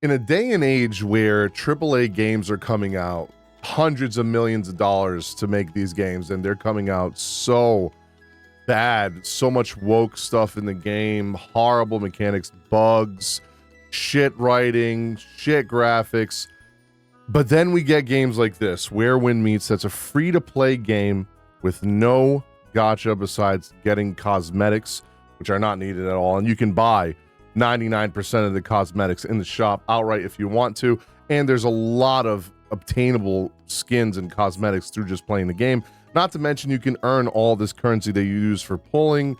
In a day and age where AAA games are coming out hundreds of millions of dollars to make these games, and they're coming out so bad, so much woke stuff in the game, horrible mechanics, bugs, shit writing, shit graphics. But then we get games like this, Where Wind Meets, that's a free-to-play game with no gacha besides getting cosmetics, which are not needed at all, and you can buy 99% of the cosmetics in the shop outright if you want to, and there's a lot of obtainable skins and cosmetics through just playing the game. Not to mention you can earn all this currency that you use for pulling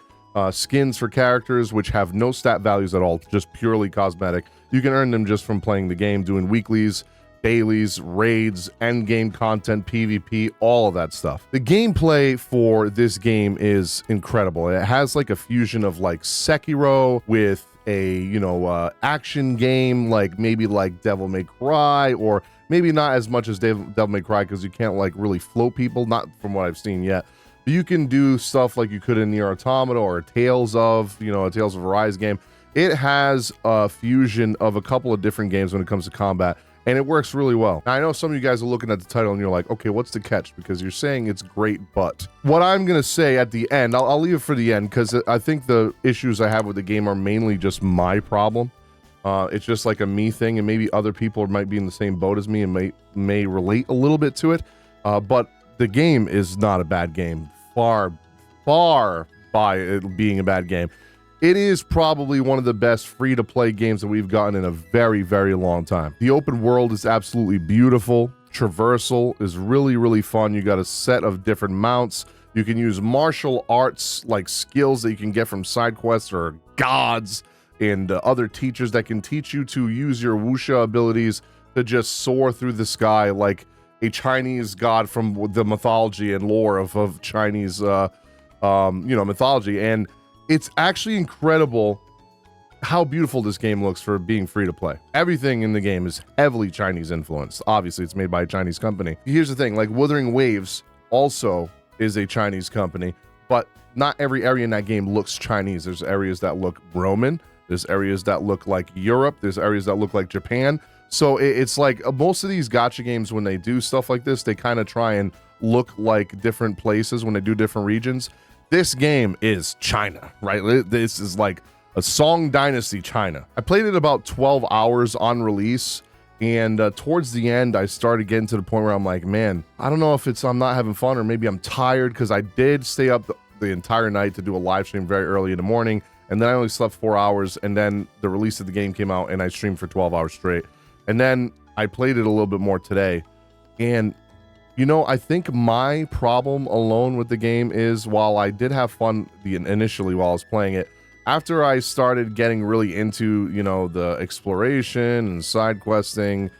skins for characters which have no stat values at all, just purely cosmetic. You can earn them just from playing the game, doing weeklies, dailies, raids, end game content, PvP, all of that stuff. The gameplay for this game is incredible. It has like a fusion of like Sekiro with a action game, like maybe like Devil May Cry, or maybe not as much as Devil May Cry because you can't like really float people, not from what I've seen yet. But you can do stuff like you could in Nier Automata or a Tales of Arise game. It has a fusion of a couple of different games when it comes to combat, and it works really well. Now, I know some of you guys are looking at the title and you're like, okay, what's the catch? Because you're saying it's great, but what I'm going to say at the end, I'll leave it for the end because I think the issues I have with the game are mainly just my problem. It's just like a me thing, and maybe other people might be in the same boat as me and may relate a little bit to it. But the game is not a bad game. Far by it being a bad game. It is probably one of the best free-to-play games that we've gotten in a very, very long time. The open world is absolutely beautiful. Traversal is really, really fun. You got a set of different mounts. You can use martial arts, like skills that you can get from side quests or gods and other teachers that can teach you to use your wuxia abilities to just soar through the sky like a Chinese god from the mythology and lore of Chinese, mythology. And it's actually incredible how beautiful this game looks for being free to play. Everything in the game is heavily Chinese influenced. Obviously, it's made by a Chinese company. Here's the thing, like Wuthering Waves also is a Chinese company, but not every area in that game looks Chinese. There's areas that look Roman. There's areas that look like Europe. There's areas that look like Japan. So it's like most of these gacha games, when they do stuff like this, they kind of try and look like different places when they do different regions. This game is China, right? This is like a Song Dynasty China. I played it about 12 hours on release, and towards the end, I started getting to the point where I'm like, man, I don't know if I'm not having fun or maybe I'm tired, because I did stay up the entire night to do a live stream very early in the morning, and then I only slept 4 hours, and then the release of the game came out, and I streamed for 12 hours straight. And then I played it a little bit more today, and I think my problem alone with the game is, while I did have fun initially while I was playing it, after I started getting really into, the exploration and side questing,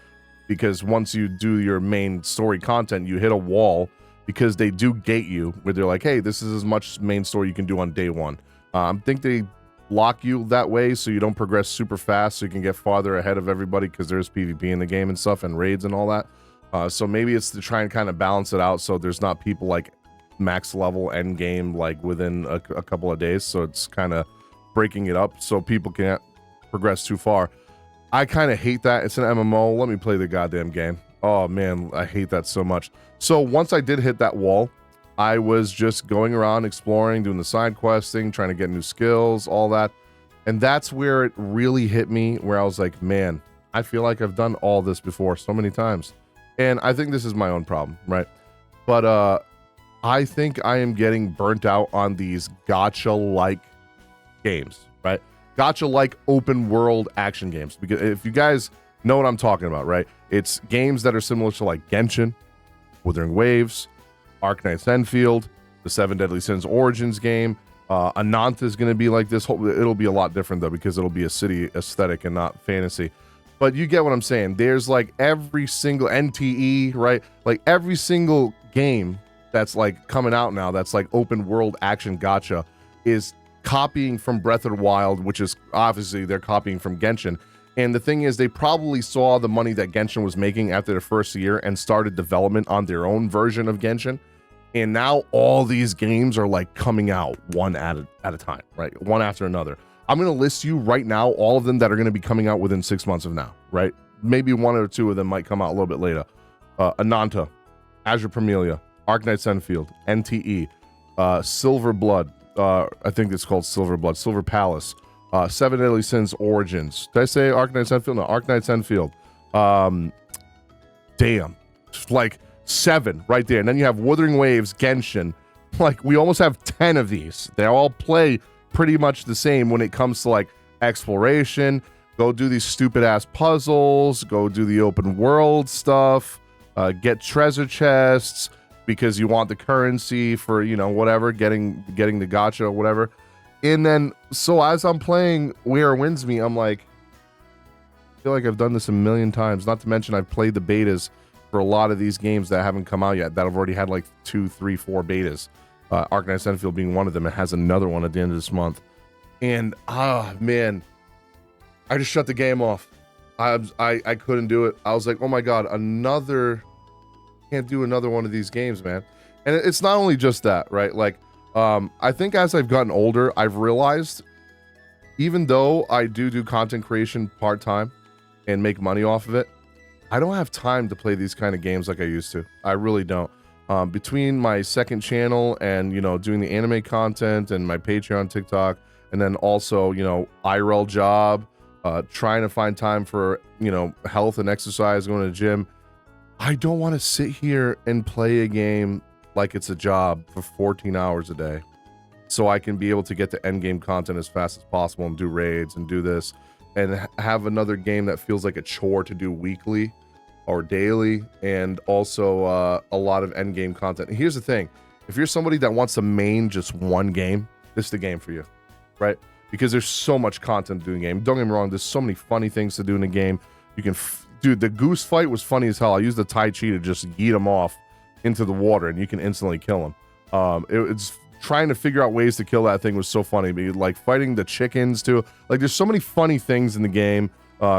because once you do your main story content, you hit a wall because they do gate you where they're like, hey, this is as much main story you can do on day one. I think they lock you that way so you don't progress super fast, so you can get farther ahead of everybody, because there's PvP in the game and stuff and raids and all that. So maybe it's to try and kind of balance it out so there's not people like max level end game like within a couple of days. So it's kind of breaking it up so people can't progress too far. I kind of hate that. It's an MMO. Let me play the goddamn game. Oh man, I hate that so much. So once I did hit that wall, I was just going around exploring, doing the side questing, trying to get new skills, all that. And that's where it really hit me, where I was like, man, I feel like I've done all this before so many times. And I think this is my own problem, right? But I think I am getting burnt out on these gacha-like games, right? Gacha-like open world action games. Because if you guys know what I'm talking about, right? It's games that are similar to like Genshin, Wuthering Waves, Arknight's Enfield, the Seven Deadly Sins Origins game. Ananta is going to be like this. It'll be a lot different though, because it'll be a city aesthetic and not fantasy. But you get what I'm saying. There's like every single NTE, right? Like every single game that's like coming out now that's like open world action gacha is copying from Breath of the Wild, which is obviously they're copying from Genshin. And the thing is, they probably saw the money that Genshin was making after the first year and started development on their own version of Genshin. And now all these games are like coming out one at a time, right? One after another. I'm going to list you right now all of them that are going to be coming out within 6 months of now, right? Maybe one or two of them might come out a little bit later. Ananta, Azure Parmelia, Arknights Enfield, NTE, Silver Blood, I think it's called Silver Blood, Silver Palace, Seven Deadly Sins Origins. Did I say Arknights Enfield? No, Arknights Enfield. Damn, like 7 right there. And then you have Wuthering Waves, Genshin. Like, we almost have 10 of these. They all play pretty much the same when it comes to like exploration. Go do these stupid ass puzzles, go do the open world stuff, get treasure chests because you want the currency for, you know, whatever, getting the gacha or whatever. And then, so as I'm playing Where Wins Me, I'm like, I feel like I've done this a million times. Not to mention I've played the betas for a lot of these games that haven't come out yet, that have already had like 2, 3, 4 betas. Arknights Enfield being one of them. It has another one at the end of this month. And, man, I just shut the game off. I couldn't do it. I was like, oh my God, can't do another one of these games, man. And it's not only just that, right? Like, I think as I've gotten older, I've realized, even though I do content creation part-time and make money off of it, I don't have time to play these kind of games like I used to. I really don't. Between my second channel and, you know, doing the anime content and my Patreon, TikTok, and then also, you know, IRL job, trying to find time for, you know, health and exercise, going to the gym. I don't want to sit here and play a game like it's a job for 14 hours a day, so I can be able to get to end game content as fast as possible and do raids and do this and have another game that feels like a chore to do weekly or daily, and also a lot of end game content. And here's the thing, if you're somebody that wants to main just one game, this is the game for you, right? Because there's so much content to do in the game. Don't get me wrong, there's so many funny things to do in the game. You can dude, the goose fight was funny as hell. I used the Tai Chi to just yeet him off into the water and you can instantly kill him. It's trying to figure out ways to kill that thing was so funny. But like fighting the chickens too. Like, there's so many funny things in the game,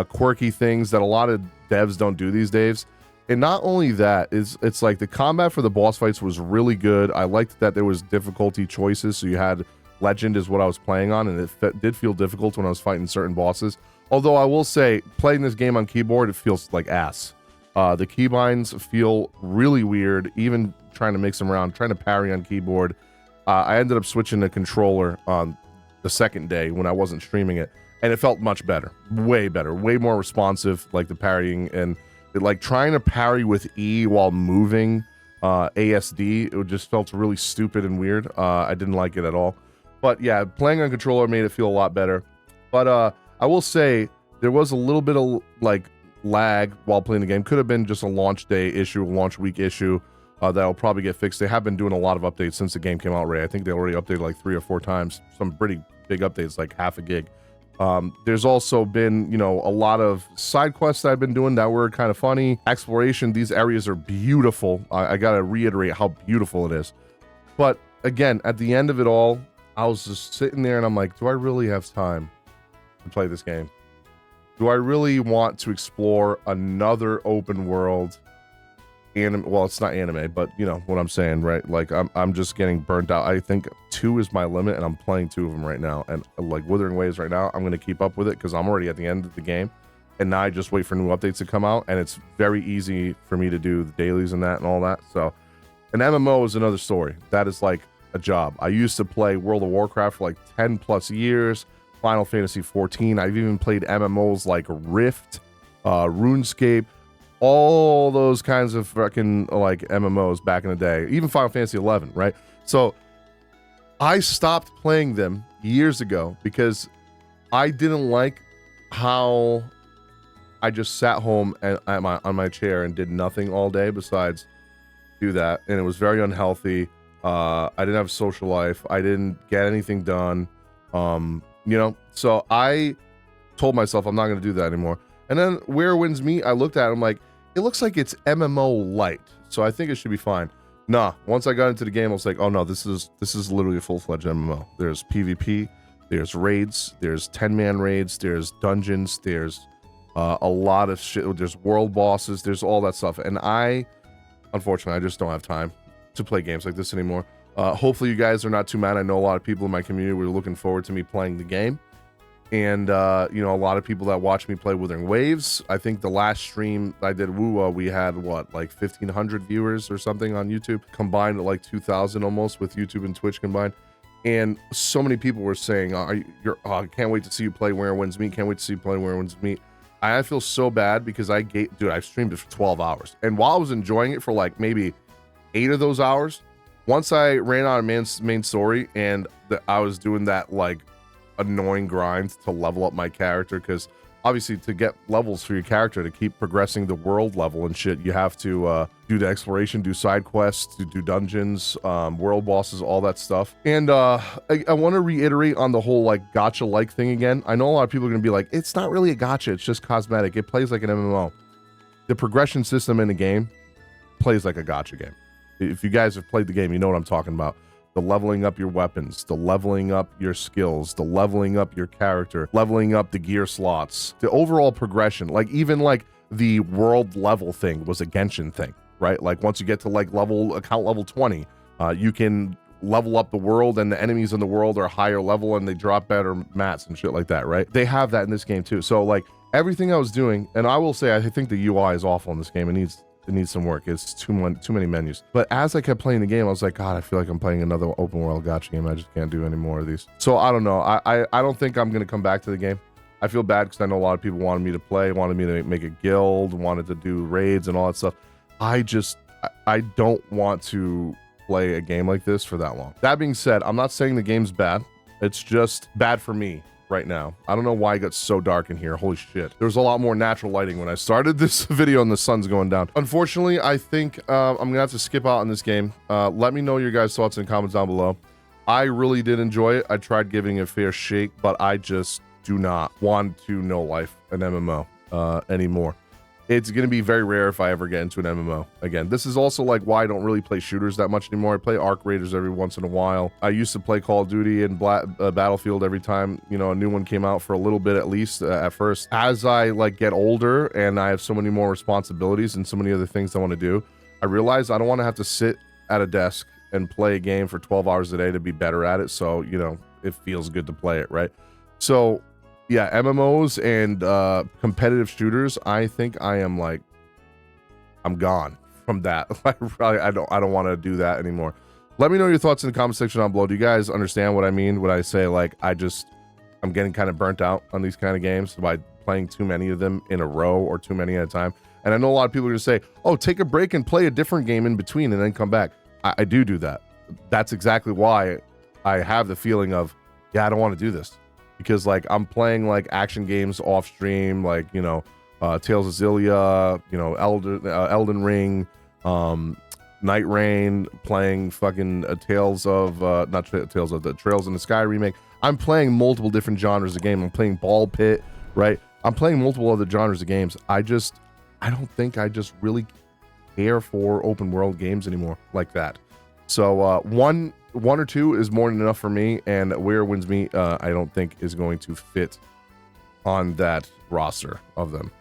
quirky things that a lot of devs don't do these days. And not only that, it's like the combat for the boss fights was really good. I liked that there was difficulty choices. So you had Legend is what I was playing on, and it did feel difficult when I was fighting certain bosses. Although I will say, playing this game on keyboard, it feels like ass. The keybinds feel really weird, even trying to mix them around, trying to parry on keyboard. I ended up switching the controller on the second day when I wasn't streaming it, and it felt much better, way more responsive, like the parrying, and like trying to parry with E while moving ASD, it just felt really stupid and weird. I didn't like it at all. But yeah, playing on controller made it feel a lot better. But I will say there was a little bit of like lag while playing the game. Could have been just a launch day issue, a launch week issue that'll probably get fixed. They have been doing a lot of updates since the game came out, Ray. I think they already updated like 3 or 4 times. Some pretty big updates, like half a gig. There's also been, you know, a lot of side quests that I've been doing that were kind of funny. Exploration, these areas are beautiful. I gotta reiterate how beautiful it is. But again, at the end of it all, I was just sitting there and I'm like, do I really have time to play this game? Do I really want to explore another open world anime? Well, it's not anime, but you know what I'm saying, right? Like I'm just getting burnt out. I think 2 is my limit, and I'm playing 2 of them right now. And like Wuthering Waves right now, I'm going to keep up with it because I'm already at the end of the game. And now I just wait for new updates to come out, and it's very easy for me to do the dailies and that and all that. So an MMO is another story. That is like a job. I used to play World of Warcraft for like 10 plus years, Final Fantasy 14. I've even played MMOs like Rift, RuneScape, all those kinds of fucking like MMOs back in the day, even Final Fantasy 11, right? So I stopped playing them years ago because I didn't like how I just sat home and on my chair and did nothing all day besides do that, and it was very unhealthy. I didn't have a social life. I didn't get anything done. You know, so I told myself I'm not going to do that anymore. And then Where Wins Me, I looked at it, I'm like, it looks like it's MMO light, so I think it should be fine. Nah, once I got into the game, I was like, oh no, this is literally a full-fledged MMO. There's PvP, there's raids, there's 10-man raids, there's dungeons, there's a lot of shit, there's world bosses, there's all that stuff. And unfortunately, I just don't have time to play games like this anymore. Hopefully you guys are not too mad. I know a lot of people in my community were looking forward to me playing the game, And you know, a lot of people that watch me play Wuthering Waves. I think the last stream I did Woo, we had what, like 1,500 viewers or something on YouTube combined, at like 2,000 almost with YouTube and Twitch combined. And so many people were saying, I can't wait to see you play Where Winds Meet. Can't wait to see you play Where Winds Meet. I feel so bad because I streamed it for 12 hours. And while I was enjoying it for like maybe 8 of those hours, once I ran out of main story and I was doing that like annoying grind to level up my character, because obviously to get levels for your character, to keep progressing the world level and shit, you have to do the exploration, do side quests, to do dungeons, world bosses, all that stuff. And I want to reiterate on the whole like gacha like thing again. I know a lot of people are gonna be like, it's not really a gacha, it's just cosmetic, it plays like an MMO. The progression system in the game plays like a gacha game. If you guys have played the game, you know what I'm talking about. The leveling up your weapons, the leveling up your skills, the leveling up your character, leveling up the gear slots, the overall progression. Like even like the world level thing was a Genshin thing, right? Like once you get to like account level 20, you can level up the world, and the enemies in the world are higher level and they drop better mats and shit like that, right? They have that in this game too. So like everything I was doing, and I will say I think the UI is awful in this game. It needs some work. It's too many menus. But as I kept playing the game, I was like, God, I feel like I'm playing another open world gacha game. I just can't do any more of these. So I don't know. I don't think I'm gonna come back to the game. I feel bad because I know a lot of people wanted me to play, wanted me to make a guild, wanted to do raids and all that stuff. I don't want to play a game like this for that long. That being said, I'm not saying the game's bad. It's just bad for me right now. I don't know why it got so dark in here. Holy shit. There was a lot more natural lighting when I started this video and the sun's going down. Unfortunately, I think I'm gonna have to skip out on this game. Let me know your guys' thoughts in the comments down below. I really did enjoy it. I tried giving it a fair shake, but I just do not want to know life an MMO anymore. It's going to be very rare if I ever get into an MMO again. This is also like why I don't really play shooters that much anymore. I play Arc Raiders every once in a while. I used to play Call of Duty and Battlefield every time, you know, a new one came out for a little bit, at least at first. As I like get older and I have so many more responsibilities and so many other things I want to do, I realize I don't want to have to sit at a desk and play a game for 12 hours a day to be better at it. So, you know, it feels good to play it, right? So yeah, MMOs and competitive shooters, I think I'm gone from that. I don't want to do that anymore. Let me know your thoughts in the comment section down below. Do you guys understand what I mean when I say like I'm getting kind of burnt out on these kind of games by playing too many of them in a row or too many at a time? And I know a lot of people are gonna say, oh, take a break and play a different game in between and then come back. I do that. That's exactly why I have the feeling of, yeah, I don't want to do this. Because like I'm playing like action games off stream, like, you know, Tales of Xillia, you know, Elden Ring, Night Rain, playing fucking Trails in the Sky remake. I'm playing multiple different genres of game. I'm playing Ball Pit, right? I'm playing multiple other genres of games. I don't think I just really care for open world games anymore like that. So one or two is more than enough for me, and Where Winds Meet I don't think is going to fit on that roster of them.